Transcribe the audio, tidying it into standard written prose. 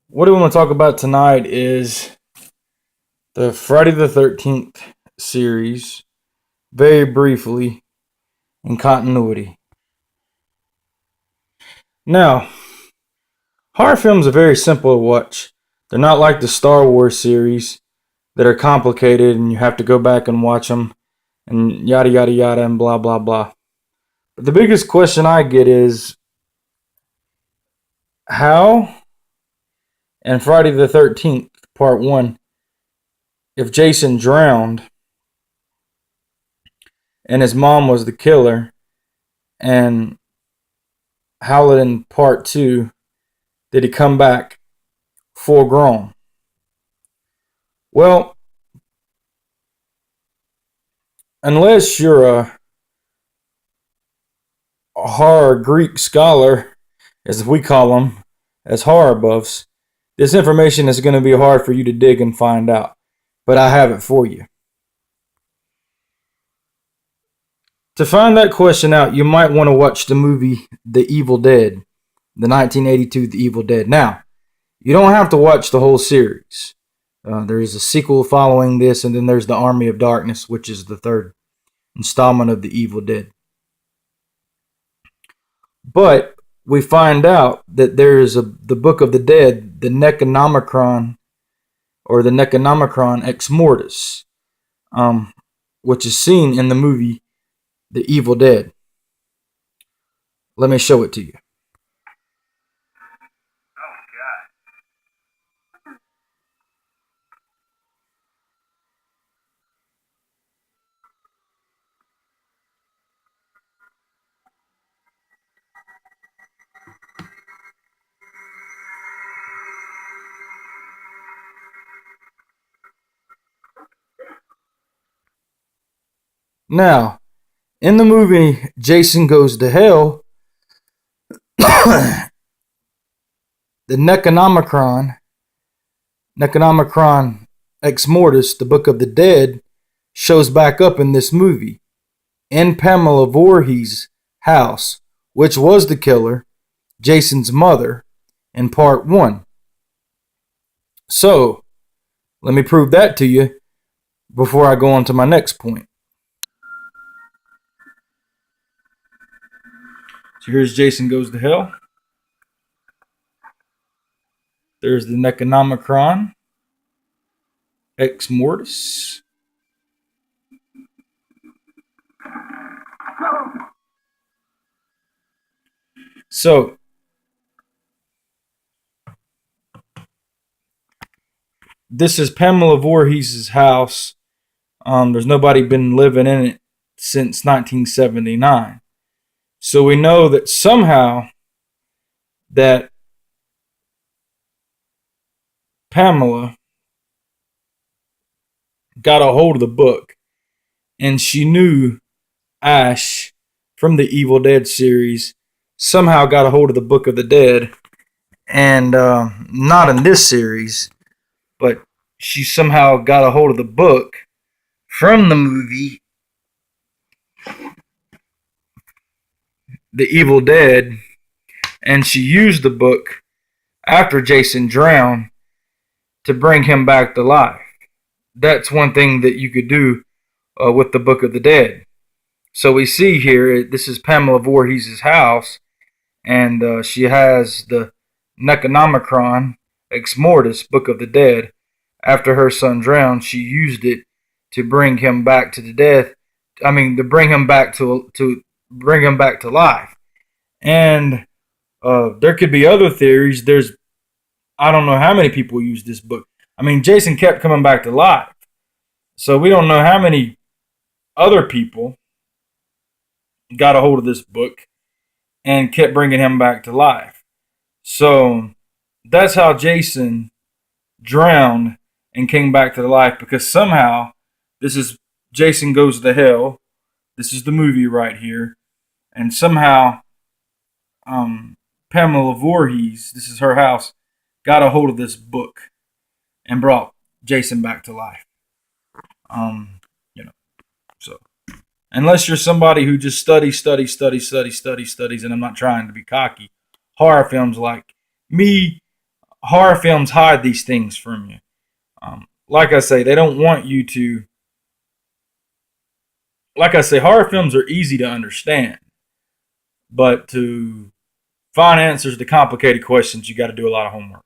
What I want to talk about tonight is the Friday the 13th series, very briefly, in continuity. Now, horror films are very simple to watch. They're not like the Star Wars series that are complicated and you have to go back and watch them and yada yada yada and blah blah blah. But the biggest question I get is how, and Friday the 13th, part 1, if Jason drowned and his mom was the killer, and Howlett in part 2, did he come back full grown? Well, unless you're a horror Greek scholar, as we call them, as horror buffs, this information is going to be hard for you to dig and find out. But I have it for you. To find that question out, you might want to watch the movie The Evil Dead, the 1982 The Evil Dead. Now, you don't have to watch the whole series. There's a sequel following this, and then there's The Army of Darkness, which is the third installment of The Evil Dead. But we find out that there is the Book of the Dead, the Necronomicon, or the Necronomicon Ex Mortis, which is seen in the movie The Evil Dead. Let me show it to you. Now, in the movie Jason Goes to Hell, the Necronomicon Ex Mortis, the Book of the Dead, shows back up in this movie in Pamela Voorhees' house, which was the killer, Jason's mother, in part 1. So, let me prove that to you before I go on to my next point. So here's Jason Goes to Hell. There's the Necronomicon Ex Mortis. So, this is Pamela Voorhees' house. There's nobody been living in it since 1979. So we know that somehow that Pamela got a hold of the book, and she knew Ash from the Evil Dead series somehow got a hold of the Book of the Dead, and not in this series, but she somehow got a hold of the book from the movie The Evil Dead, and she used the book after Jason drowned to bring him back to life. That's one thing that you could do with the Book of the Dead. So we see here, this is Pamela Voorhees' house, and she has the Necronomicon Ex Mortis, Book of the Dead. After her son drowned, she used it to bring him back to the death. I mean, to bring him back to bring him back to life. And there could be other theories. I don't know how many people use this book. I mean, Jason kept coming back to life, so we don't know how many other people got a hold of this book and kept bringing him back to life. So that's how Jason drowned and came back to life, because somehow this is Jason Goes to Hell. This is the movie right here. And somehow Pamela Voorhees, this is her house, got a hold of this book and brought Jason back to life. You know, so unless you're somebody who just studies, and I'm not trying to be cocky, horror films like me, horror films hide these things from you. Like I say, they don't want you to. Like I say, horror films are easy to understand, but to find answers to complicated questions, you got to do a lot of homework.